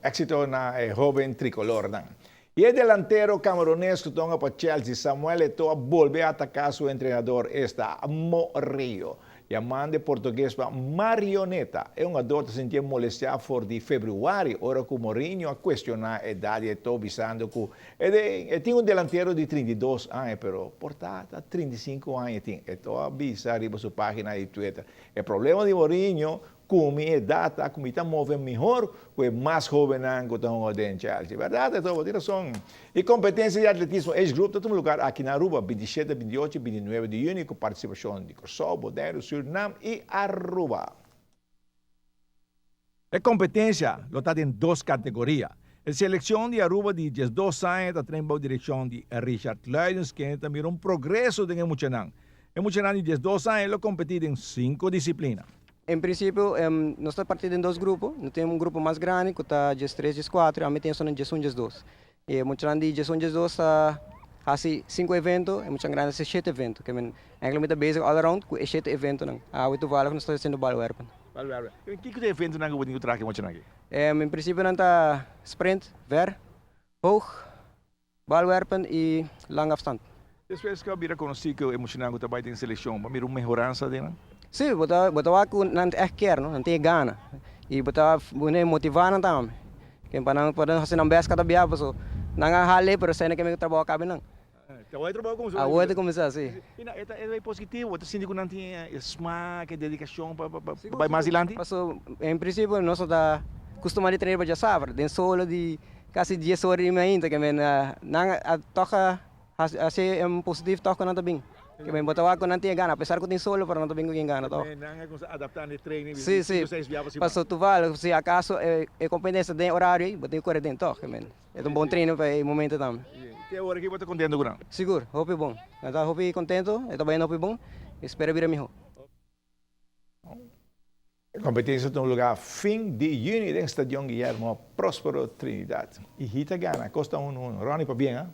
Éxito na joven tricolor. Y el delantero camerunés que toca para Chelsea, Samuel Eto'o, volvió a atacar su entrenador, Morillo. Llamando de português para marioneta. É um adulto que se sentia molestado por de fevereiro, ora que o Mourinho a questionar a idade de Eto'o, visando que ele tinha um delantero de 32 anos, pero portata 35 anos, Eto'o avisa arriba sua página de Twitter. O problema de Mourinho, como a idade, como está movendo melhor, que é mais jovem que estão em Chelsea. Verdade, Eto'o, tem razão. E competência de atletismo, esse grupo está em lugar aqui na Aruba, 27, 28, 29 de junho, com participação de Kosovo, Bonaire, Suriname e Aruba. A competência está em duas categorias. A seleção de Aruba de 12 anos está treinando a direção de Richard Luijens, que também progresso de Emuchanang. Emuchanang de 12 anos, ele compete em 5 disciplinas. Em princípio, nós estamos partidos em dois grupos. Nós temos um grupo mais grande, que está de 3, de 4, e a mim tem só de 1, de 2. E muito grande de 1, de 2 está assim 5 eventos, e muito grande 7 eventos. Que é muito basic all around com 7 eventos. Muito vale que nós estamos fazendo balwerpen. O que é evento que você traz aqui? Em princípio, nós está sprint, ver, hoog, balwerpen e lange afstand. Depois que eu vira conhecido que emocionante também tem seleção, mas mira uma melhorança dele. Sim, botar que não quer, não tem gana. E botar motivar também. Que para fazer uma vez cada dia, pessoal. Não hale, mas sei que me trabalho cabe não. Então vai trabalhar com os outros. A outra começar assim. É positivo, você sente que não tem esmaque, dedicação para mais adiante. Em princípio, nós estamos acostumados a treinar para safra, tem solo de quase 10 horas ainda, que não toca assim positivo toca não também. Que bem, botar que não tem gana, apesar que tem solo, para não também com gana, toca. Não é adaptar no treino. Sim. Passou tu vale, se acaso é competência de horário aí, botei correr dentro, toca, é um bom treino para o momento também. Que hora que você está contente com? Seguro, hope bom. Então hope contento, está bem hope bom. Espero vir a melhor. A competência tem lugar fim de junho no Estádio Guillermo Próspero Trinidad. E Hita Gana, Costa 1-1. Ronnie, para bem, hein?